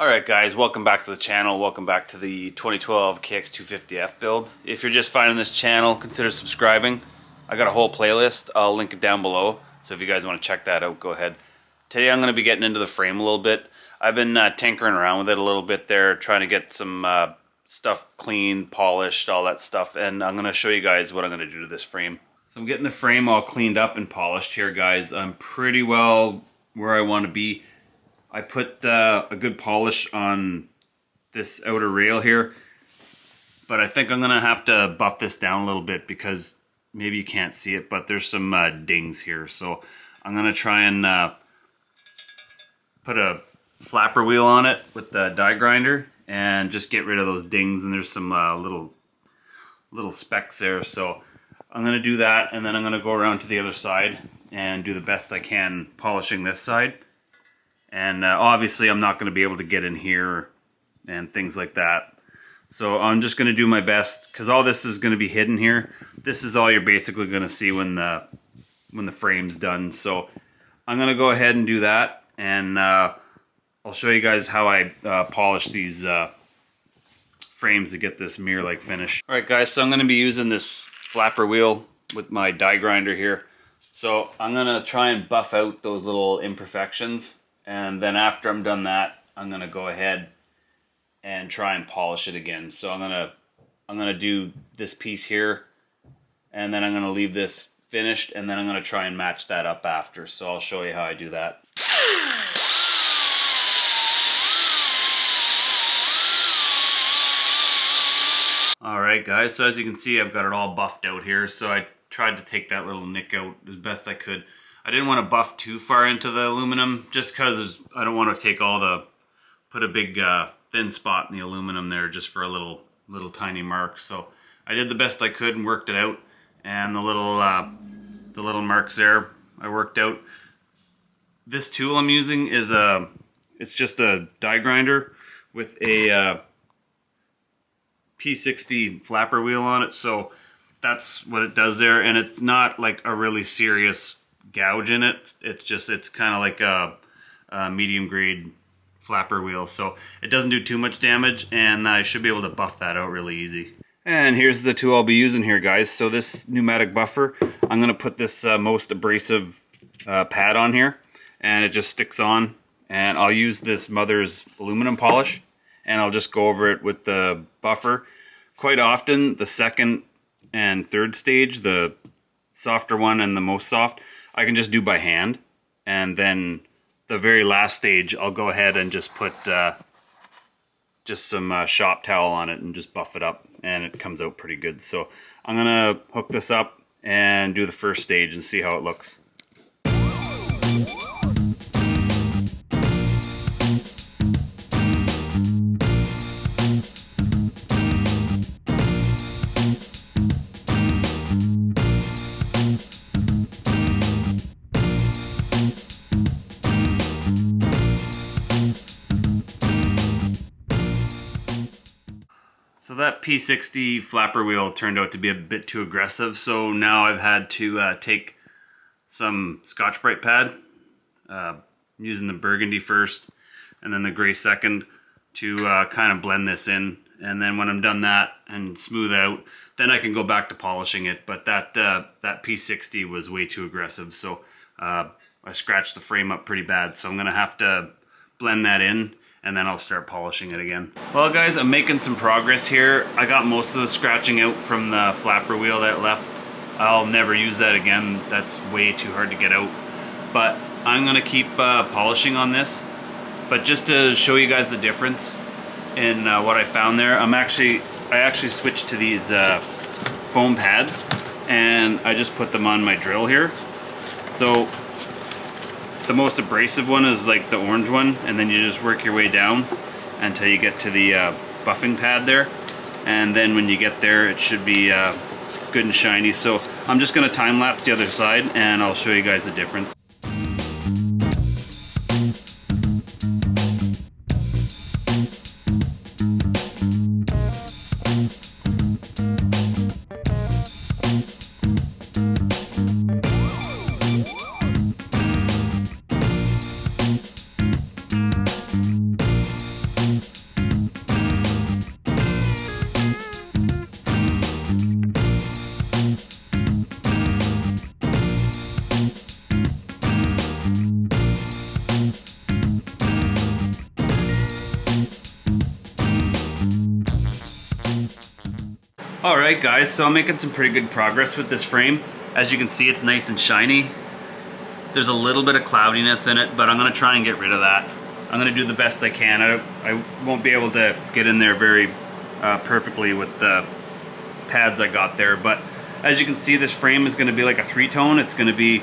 Alright guys, welcome back to the channel. Welcome back to the 2012 KX250F build. If you're just finding this channel, consider subscribing. I got a whole playlist. I'll link it down below. So if you guys want to check that out, go ahead. Today I'm going to be getting into the frame a little bit. I've been tinkering around with it a little bit there, trying to get some stuff clean, polished, all that stuff. And I'm going to show you guys what I'm going to do to this frame. So I'm getting the frame all cleaned up and polished here, guys. I'm pretty well where I want to be. I put a good polish on this outer rail here, but I think I'm gonna have to buff this down a little bit because maybe you can't see it, but there's some dings here. So I'm gonna try and put a flapper wheel on it with the die grinder and just get rid of those dings. And there's some little specks there. So I'm gonna do that, and then I'm gonna go around to the other side and do the best I can polishing this side. And obviously I'm not going to be able to get in here and things like that. So I'm just going to do my best, because all this is going to be hidden here. This is all you're basically going to see when the frame's done. So I'm going to go ahead and do that, and I'll show you guys how I polish these frames to get this mirror-like finish. Alright guys, so I'm going to be using this flapper wheel with my die grinder here. So I'm going to try and buff out those little imperfections. And then after I'm done that, I'm gonna go ahead and try and polish it again. So I'm gonna do this piece here, and then I'm gonna leave this finished, and then I'm gonna try and match that up after. So I'll show you how I do that. Alright guys, so as you can see, I've got it all buffed out here. So I tried to take that little nick out as best I could. I didn't want to buff too far into the aluminum, just because I don't want to take put a big thin spot in the aluminum there just for a little tiny mark. So I did the best I could and worked it out, and the little marks there I worked out. This tool I'm using is it's just a die grinder with a P60 flapper wheel on it. So that's what it does there, and it's not like a really serious gouge in it. It's kind of like a medium grade flapper wheel, so it doesn't do too much damage, and I should be able to buff that out really easy. And here's the tool I'll be using here, guys. So this pneumatic buffer, I'm going to put this most abrasive pad on here, and it just sticks on, and I'll use this Mother's aluminum polish, and I'll just go over it with the buffer. Quite often the second and third stage, the softer one and the most soft, I can just do by hand, and then the very last stage I'll go ahead and just put just some shop towel on it and just buff it up, and it comes out pretty good. So I'm gonna hook this up and do the first stage and see how it looks. So that P60 flapper wheel turned out to be a bit too aggressive, so now I've had to take some Scotch-Brite pad, using the burgundy first and then the gray second, to kind of blend this in. And then when I'm done that and smooth out, then I can go back to polishing it. But that P60 was way too aggressive, so I scratched the frame up pretty bad. So I'm going to have to blend that in, and then I'll start polishing it again. Well guys, I'm making some progress here. I got most of the scratching out from the flapper wheel that left. I'll never use that again. That's way too hard to get out. But I'm gonna keep polishing on this. But just to show you guys the difference in what I found there, I actually switched to these foam pads, and I just put them on my drill here. So the most abrasive one is like the orange one, and then you just work your way down until you get to the buffing pad there, and then when you get there it should be good and shiny. So I'm just going to time lapse the other side, and I'll show you guys the difference. Alright guys, so I'm making some pretty good progress with this frame. As you can see, it's nice and shiny. There's a little bit of cloudiness in it, but I'm going to try and get rid of that. I'm going to do the best I can. I won't be able to get in there very perfectly with the pads I got there, but as you can see, this frame is going to be like a three-tone. It's going to be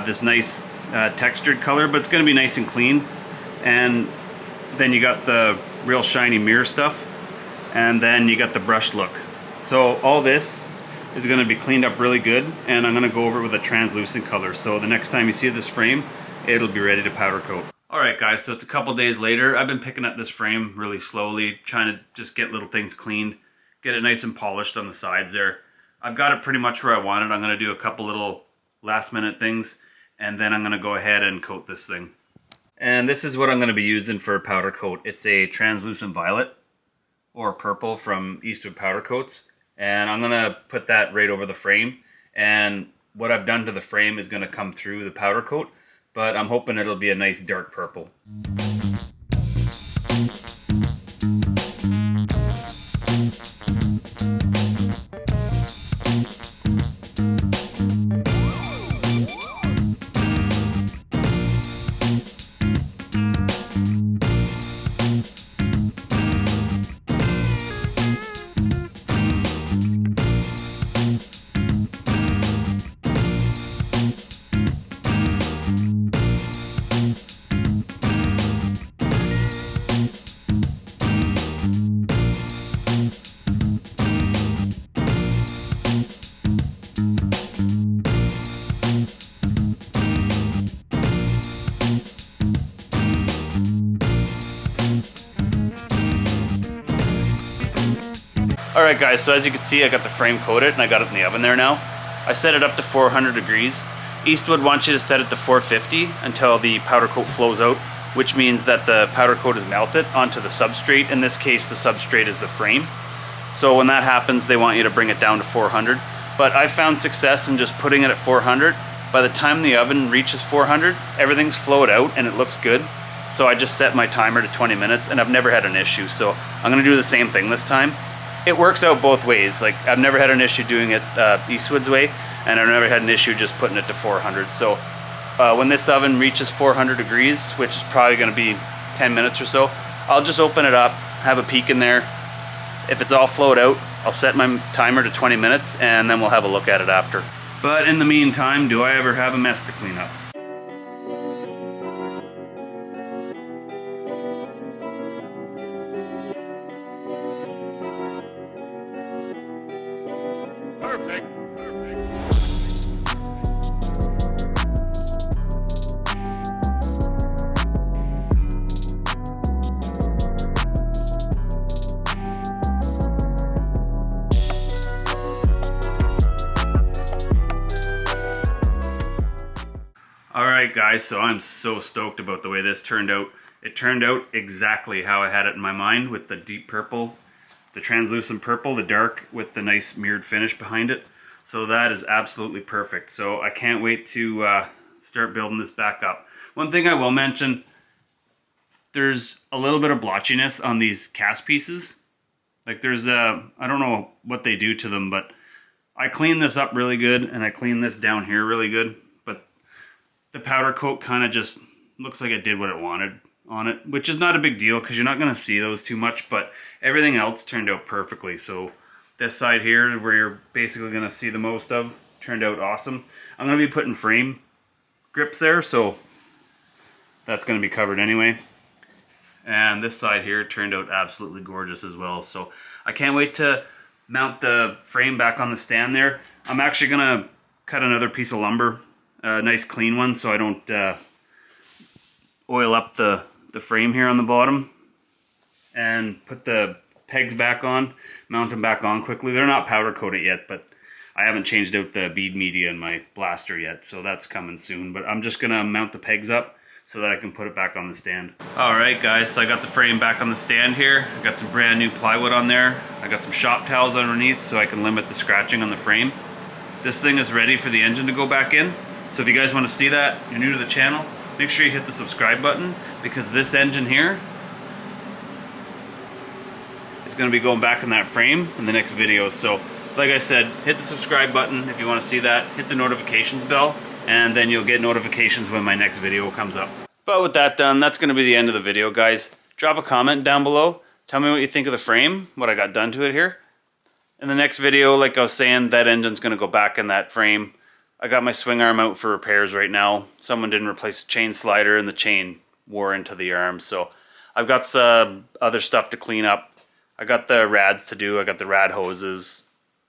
this nice textured color, but it's going to be nice and clean. And then you got the real shiny mirror stuff, and then you got the brushed look. So all this is going to be cleaned up really good, and I'm going to go over it with a translucent color. So the next time you see this frame, it'll be ready to powder coat. Alright guys, so it's a couple days later. I've been picking up this frame really slowly, trying to just get little things cleaned, get it nice and polished on the sides there. I've got it pretty much where I want it. I'm going to do a couple little last minute things, and then I'm going to go ahead and coat this thing. And this is what I'm going to be using for powder coat. It's a translucent violet or purple from Eastwood Powder Coats. And I'm going to put that right over the frame. And what I've done to the frame is going to come through the powder coat, but I'm hoping it'll be a nice dark purple. Alright guys, so as you can see, I got the frame coated and I got it in the oven there now. I set it up to 400 degrees. Eastwood wants you to set it to 450 until the powder coat flows out, which means that the powder coat is melted onto the substrate. In this case, the substrate is the frame. So when that happens, they want you to bring it down to 400. But I found success in just putting it at 400. By the time the oven reaches 400, everything's flowed out and it looks good. So I just set my timer to 20 minutes and I've never had an issue. So I'm going to do the same thing this time. It works out both ways. Like, I've never had an issue doing it Eastwood's way, and I've never had an issue just putting it to 400. So when this oven reaches 400 degrees, which is probably going to be 10 minutes or so, I'll just open it up, have a peek in there. If it's all flowed out, I'll set my timer to 20 minutes, and then we'll have a look at it after. But in the meantime, do I ever have a mess to clean up? Perfect. Alright guys, so I'm so stoked about the way this turned out. It turned out exactly how I had it in my mind, with the deep purple, the translucent purple, the dark with the nice mirrored finish behind it. So that is absolutely perfect. So I can't wait to start building this back up. One thing I will mention, there's a little bit of blotchiness on these cast pieces. Like there's I don't know what they do to them, but I cleaned this up really good and I cleaned this down here really good. But the powder coat kind of just looks like it did what it wanted on it, which is not a big deal because you're not going to see those too much, but everything else turned out perfectly. So this side here, where you're basically going to see the most of, turned out awesome. I'm going to be putting frame grips there, so that's going to be covered anyway. And this side here turned out absolutely gorgeous as well. So I can't wait to mount the frame back on the stand there. I'm actually going to cut another piece of lumber, a nice clean one, so I don't oil up the frame here on the bottom, and put the pegs back on, mount them back on quickly. They're not powder coated yet, but I haven't changed out the bead media in my blaster yet, so that's coming soon. But I'm just gonna mount the pegs up so that I can put it back on the stand. Alright guys, so I got the frame back on the stand here. I got some brand new plywood on there. I got some shop towels underneath so I can limit the scratching on the frame. This thing is ready for the engine to go back in. So if you guys want to see that, you're new to the channel, make sure you hit the subscribe button, because this engine here is going to be going back in that frame in the next video. So like I said, hit the subscribe button if you want to see that, hit the notifications bell, and then you'll get notifications when my next video comes up. But with that done, that's going to be the end of the video, guys. Drop a comment down below, tell me what you think of the frame, what I got done to it here. In the next video, like I was saying, that engine's going to go back in that frame. I got my swing arm out for repairs right now. Someone didn't replace the chain slider and the chain wore into the arm, so I've got some other stuff to clean up. I got the rads to do, I got the rad hoses.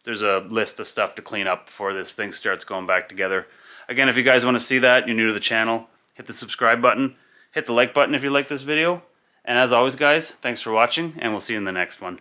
There's a list of stuff to clean up before this thing starts going back together. Again, if you guys want to see that, you're new to the channel, hit the subscribe button, hit the like button if you like this video. And as always, guys, thanks for watching, and we'll see you in the next one.